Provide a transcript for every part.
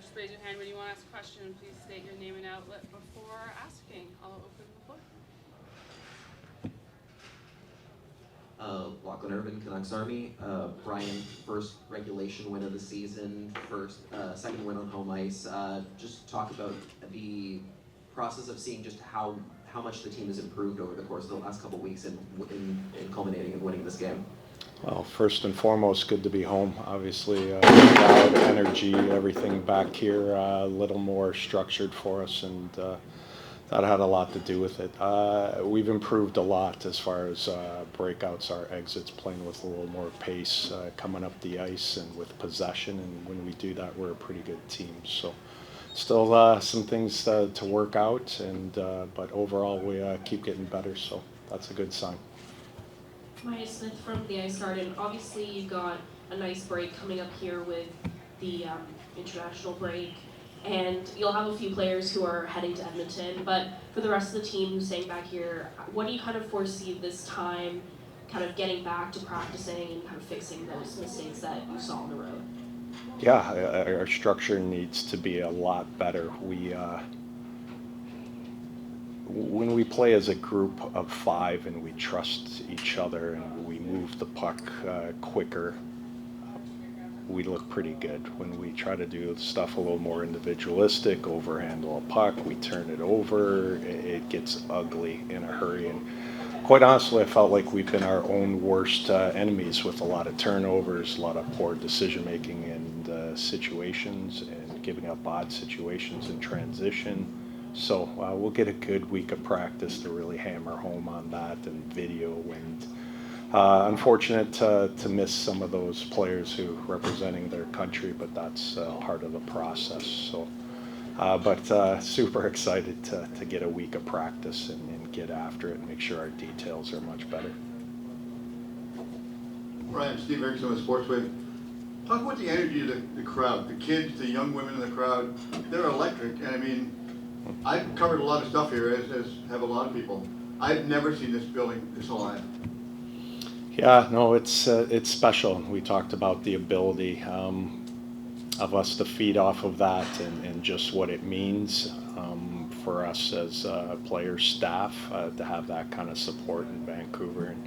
Just raise your hand when you want to ask a question, and please state your name and outlet before asking. I'll open the floor. Lachlan Irvin, Canucks Army. Brian, first regulation win of the season, second win on home ice. Just talk about the process of seeing just how much the team has improved over the course of the last couple of weeks in culminating and winning this game. Well, first and foremost, good to be home. Obviously, crowd, energy, everything back here, a little more structured for us, and that had a lot to do with it. We've improved a lot as far as breakouts, our exits, playing with a little more pace, coming up the ice, and with possession. And when we do that, we're a pretty good team. So, still some things to work out, and but overall, we keep getting better. So that's a good sign. Maya Smith from the Ice Garden. Obviously, you've got a nice break coming up here with the international break, and you'll have a few players who are heading to Edmonton. But for the rest of the team who's staying back here, what do you kind of foresee this time, kind of getting back to practicing and kind of fixing those mistakes that you saw on the road? Yeah, our structure needs to be a lot better. When we play as a group of five and we trust each other and we move the puck quicker, we look pretty good. When we try to do stuff a little more individualistic, overhandle a puck, we turn it over, it gets ugly in a hurry. And quite honestly, I felt like we've been our own worst enemies with a lot of turnovers, a lot of poor decision making and situations, and giving up odd situations in transition. So we'll get a good week of practice to really hammer home on that and video. And unfortunate to miss some of those players who representing their country, but that's part of the process. So, but super excited to get a week of practice and get after it and make sure our details are much better. Brian, Steve Erickson with Sportsway. Talk about the energy of the crowd, the kids, the young women in the crowd. They're electric, and I mean, I've covered a lot of stuff here, as have a lot of people. I've never seen this building this alive. Yeah, no, it's special. We talked about the ability of us to feed off of that and just what it means for us as players, staff, to have that kind of support in Vancouver. And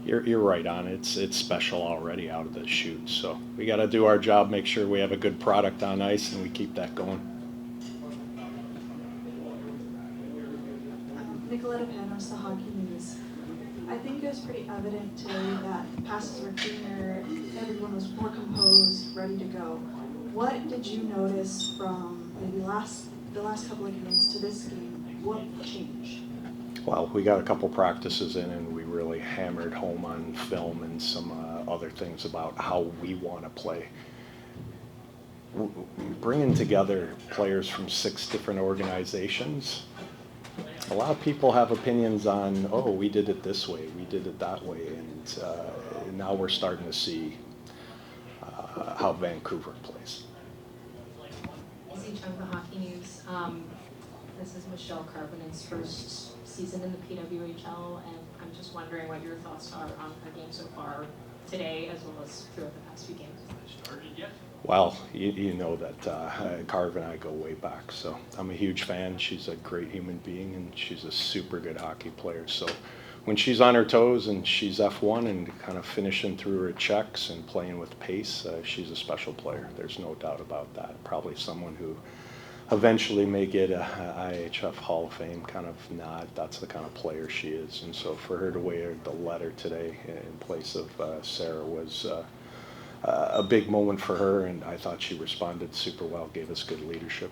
you're right on it. It's special already out of the chute. So we got to do our job, make sure we have a good product on ice, and we keep that going. Nicoletta Panos, the Hockey News. I think it was pretty evident today that the passes were cleaner, everyone was more composed, ready to go. What did you notice from maybe the last couple of games to this game? What changed? Well, we got a couple practices in, and we really hammered home on film and some other things about how we want to play. Bringing together players from 6 different organizations, a lot of people have opinions on, oh, we did it this way, we did it that way, and now we're starting to see how Vancouver plays. Izzy Chung, the Hockey News. This is Michelle Carpenter's first season in the PWHL, and I'm just wondering what your thoughts are on her game so far today, as well as throughout the past few games. Well, you know that Carv and I go way back, so I'm a huge fan. She's a great human being, and she's a super good hockey player. So when she's on her toes and she's F1 and kind of finishing through her checks and playing with pace, she's a special player. There's no doubt about that. Probably someone who eventually may get a IHF Hall of Fame kind of nod. That's the kind of player she is. And so for her to wear the letter today in place of Sarah was a big moment for her, and I thought she responded super well, gave us good leadership.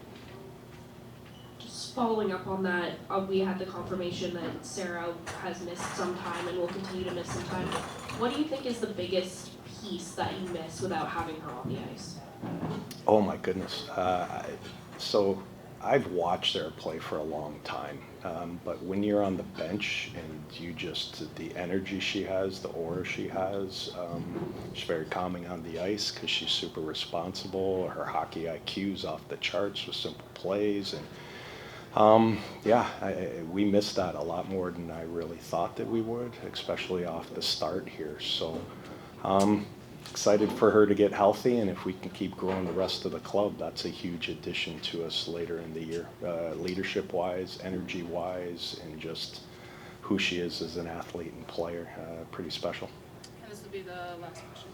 Just following up on that, we had the confirmation that Sarah has missed some time and will continue to miss some time. What do you think is the biggest piece that you miss without having her on the ice? Oh my goodness. So I've watched her play for a long time, but when you're on the bench and you just, the energy she has, the aura she has, she's very calming on the ice because she's super responsible. Her hockey IQ's off the charts with simple plays, and we missed that a lot more than I really thought that we would, especially off the start here. So excited for her to get healthy, and if we can keep growing the rest of the club, that's a huge addition to us later in the year, leadership-wise, energy-wise, and just who she is as an athlete and player. Pretty special. And this will be the last question.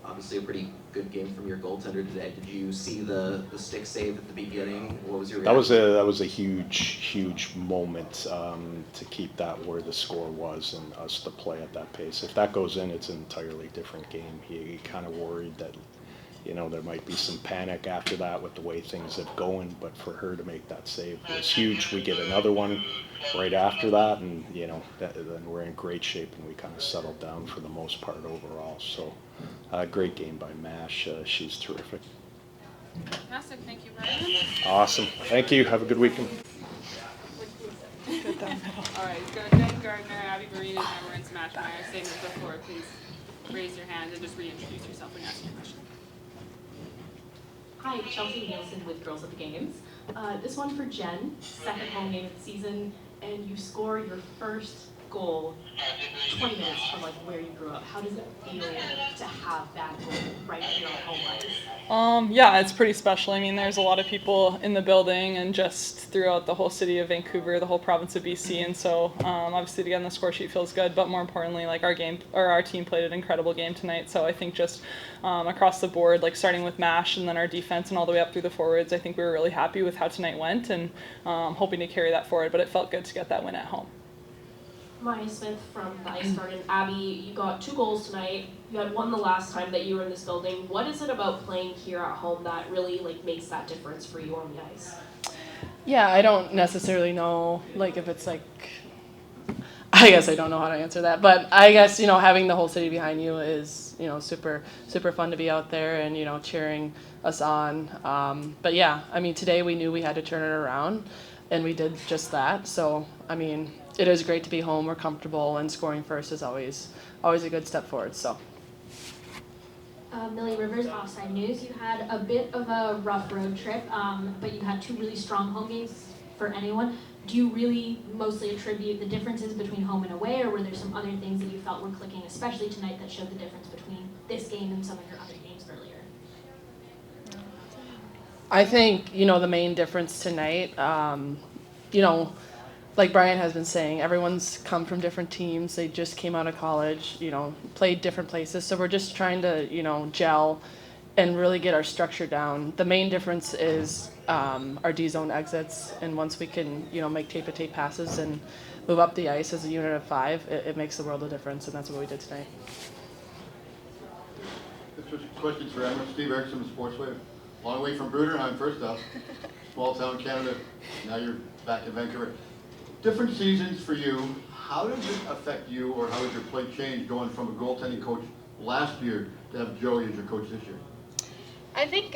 Obviously a pretty good game from your goaltender today. Did you see the stick save at the beginning? What was your reaction? That was a huge moment to keep that where the score was and us to play at that pace. If that goes in, it's an entirely different game. He kind of worried that, you know, there might be some panic after that with the way things have going, but for her to make that save was huge. We get another one right after that, and you know, then we're in great shape, and we kind of settled down for the most part overall. So, great game by Mash. She's terrific. Fantastic, thank you very much. Awesome. Thank you. Have a good weekend. All right, Jenn Gardiner, Abby Boreen, and Emerance Maschmeyer. Same as before, please raise your hand and just reintroduce yourself when you ask your question. Hi, Chelsea Nielsen with Girls at the Games. This one for Jen, second home game of the season, and you score your first goal 20 minutes from like where you grew up. How does it feel to have that goal right here on home ice? Yeah, it's pretty special. I mean, there's a lot of people in the building and just throughout the whole city of Vancouver, the whole province of BC, and so obviously to get on the score sheet feels good. But more importantly, like our team played an incredible game tonight. So I think just across the board, like starting with Mash and then our defense and all the way up through the forwards, I think we were really happy with how tonight went and hoping to carry that forward. But it felt good to get that win at home. Maya Smith from the Ice Garden. Abby, you got 2 goals tonight. You had one the last time that you were in this building. What is it about playing here at home that really like makes that difference for you on the ice? Yeah, I don't necessarily know like if it's like, I guess I don't know how to answer that, but I guess, you know, having the whole city behind you is, you know, super fun to be out there and, you know, cheering us on. But yeah, I mean, today we knew we had to turn it around and we did just that. So, I mean, it is great to be home. We're comfortable, and scoring first is always a good step forward. So. Millie Rivers, Offside News. You had a bit of a rough road trip, but you had 2 really strong home games for anyone. Do you really mostly attribute the differences between home and away, or were there some other things that you felt were clicking, especially tonight, that showed the difference between this game and some of your other games earlier? I think, you know, the main difference tonight, you know, like Brian has been saying, everyone's come from different teams. They just came out of college, you know, played different places. So we're just trying to, you know, gel and really get our structure down. The main difference is our D-zone exits. And once we can, you know, make tape-to-tape passes and move up the ice as a unit of 5, it makes the world of difference. And that's what we did tonight. This was questions for Emerance. Steve Erickson with Sportsway. Long way from Bruderheim, first up. Small town Canada. Now you're back in Vancouver. Different seasons for you. How does it affect you, or how has your play changed going from a goaltending coach last year to have Joey as your coach this year? I think,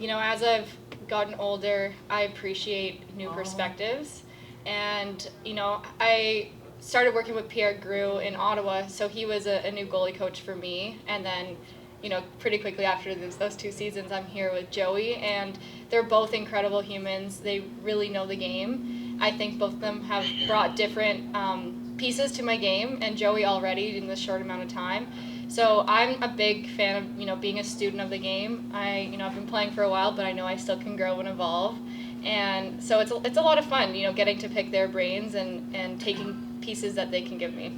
you know, as I've gotten older, I appreciate new perspectives. And, you know, I started working with Pierre Grew in Ottawa, so he was a new goalie coach for me. And then, you know, pretty quickly after those 2 seasons, I'm here with Joey, and they're both incredible humans. They really know the game. I think both of them have brought different pieces to my game, and Joey already in this short amount of time. So I'm a big fan of, you know, being a student of the game. I've been playing for a while, but I know I still can grow and evolve. And so it's a lot of fun, you know, getting to pick their brains and taking pieces that they can give me.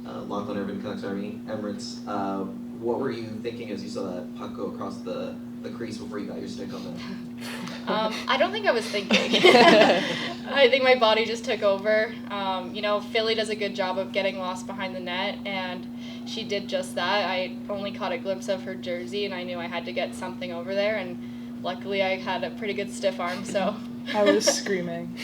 Lachlan Irvin, Canucks Army, Emirates. What were you thinking as you saw that puck go across the crease before you got your stick on that? I don't think I was thinking. I think my body just took over. You know, Philly does a good job of getting lost behind the net, and she did just that. I only caught a glimpse of her jersey, and I knew I had to get something over there, and luckily I had a pretty good stiff arm, so. I was screaming.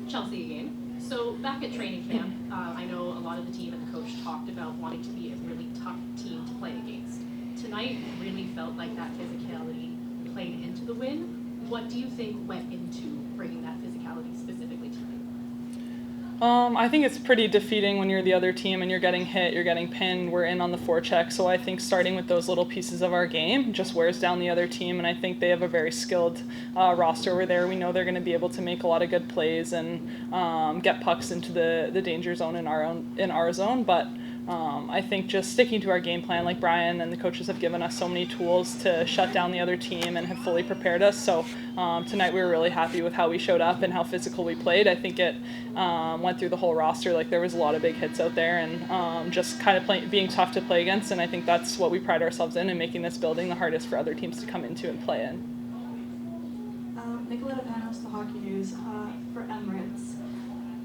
Chelsea again. So back at training camp, I know a lot of the team and the coach talked about wanting to be a really tough team to play against. Tonight really felt like that physicality played into the win. What do you think went into bringing that physicality specifically tonight? I think it's pretty defeating when you're the other team and you're getting hit, you're getting pinned, we're in on the forecheck. So I think starting with those little pieces of our game just wears down the other team, and I think they have a very skilled roster over there. We know they're going to be able to make a lot of good plays and get pucks into the danger zone in our zone, but I think just sticking to our game plan, like Brian and the coaches have given us so many tools to shut down the other team and have fully prepared us. So tonight we were really happy with how we showed up and how physical we played. I think it went through the whole roster. Like there was a lot of big hits out there and just kind of being tough to play against. And I think that's what we pride ourselves in making this building the hardest for other teams to come into and play in. Nicoletta Panos, the Hockey News, for Emerance.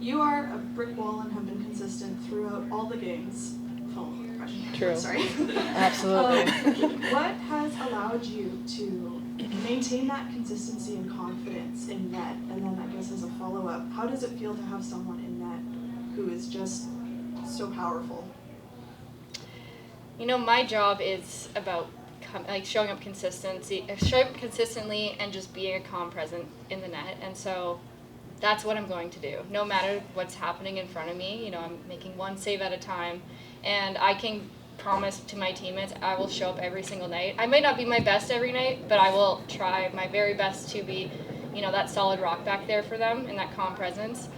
You are a brick wall and have been consistent throughout all the games. Oh, question. True. Sorry. Absolutely. What has allowed you to maintain that consistency and confidence in net? And then I guess as a follow-up, how does it feel to have someone in net who is just so powerful? You know, my job is about showing up consistently and just being a calm presence in the net. And so that's what I'm going to do. No matter what's happening in front of me, you know, I'm making one save at a time, and I can promise to my teammates I will show up every single night. I might not be my best every night, but I will try my very best to be, you know, that solid rock back there for them and that calm presence.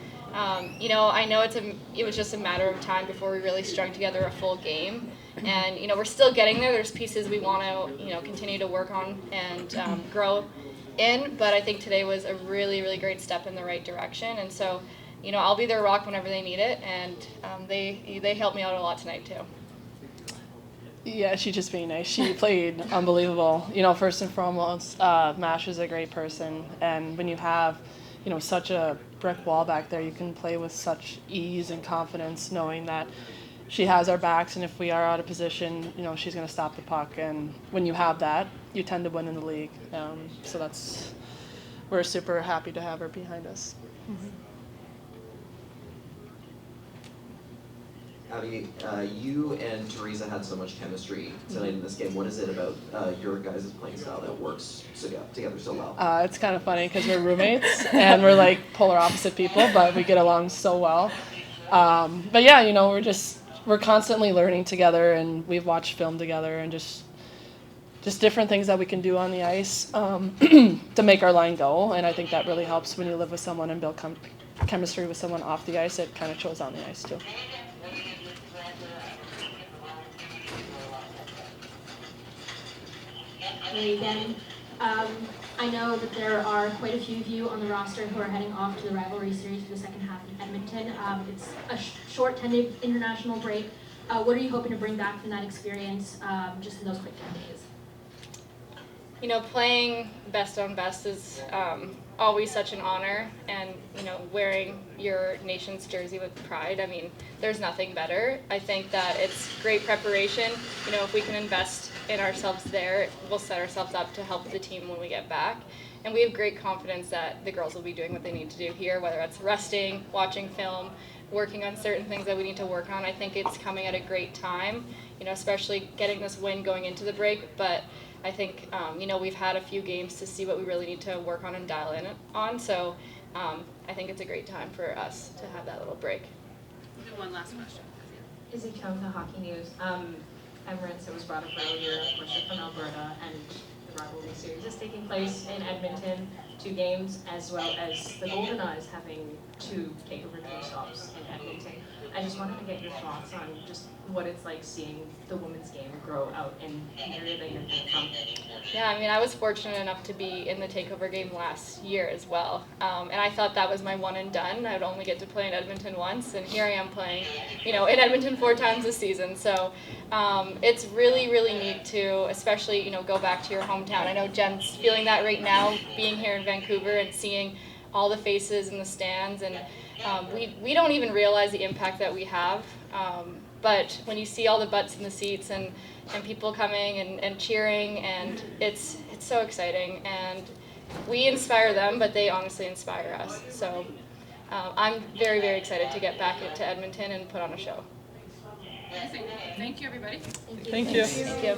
You know, I know it was just a matter of time before we really strung together a full game, and you know, we're still getting there. There's pieces we want to, you know, continue to work on and grow in, but I think today was a really, really great step in the right direction. And so, you know, I'll be their rock whenever they need it, and they helped me out a lot tonight too. Yeah, she's just being nice. She played unbelievable. You know, first and foremost, Mash is a great person, and when you have, you know, such a brick wall back there, you can play with such ease and confidence, knowing that she has our backs, and if we are out of position, you know, she's going to stop the puck. And when you have that, you tend to win in the league. So we're super happy to have her behind us. Mm-hmm. Abby, you and Teresa had so much chemistry tonight in this game. What is it about your guys' playing style that works together so well? It's kind of funny because we're roommates and we're like polar opposite people, but we get along so well. But yeah, you know, we're constantly learning together, and we've watched film together, and just different things that we can do on the ice to make our line go. And I think that really helps when you live with someone and build chemistry with someone off the ice. It kind of shows on the ice too. Hey again. I know that there are quite a few of you on the roster who are heading off to the rivalry series for the second half in Edmonton. It's a short 10-day international break. What are you hoping to bring back from that experience just in those quick 10 days? You know, playing best on best is always such an honor, and you know, wearing your nation's jersey with pride, I mean, there's nothing better. I think that it's great preparation. You know, if we can invest in ourselves there, we'll set ourselves up to help the team when we get back. And we have great confidence that the girls will be doing what they need to do here, whether it's resting, watching film, working on certain things that we need to work on. I think it's coming at a great time, you know, especially getting this win going into the break. But I think, you know, we've had a few games to see what we really need to work on and dial in on. So I think it's a great time for us to have that little break. We'll do one last question. Izzy Chung, the Hockey News. Emerance, it was brought up earlier, of course, you're from Alberta, and the rivalry series is taking place in Edmonton, 2 games, as well as the Goldeneyes having 2 takeover team stops in Edmonton. I just wanted to get your thoughts on just what it's like seeing the women's game grow out in the area that you're from. Yeah, I mean, I was fortunate enough to be in the takeover game last year as well, and I thought that was my one and done. I would only get to play in Edmonton once, and here I am playing, you know, in Edmonton 4 times this season. So it's really, really neat to, especially, you know, go back to your hometown. I know Jen's feeling that right now, being here in Vancouver and seeing all the faces in the stands, and we don't even realize the impact that we have. But when you see all the butts in the seats and people coming and cheering, and it's so exciting, and we inspire them, but they honestly inspire us. So I'm very, very excited to get back into Edmonton and put on a show. Thank you, everybody. Thank you. Thank you.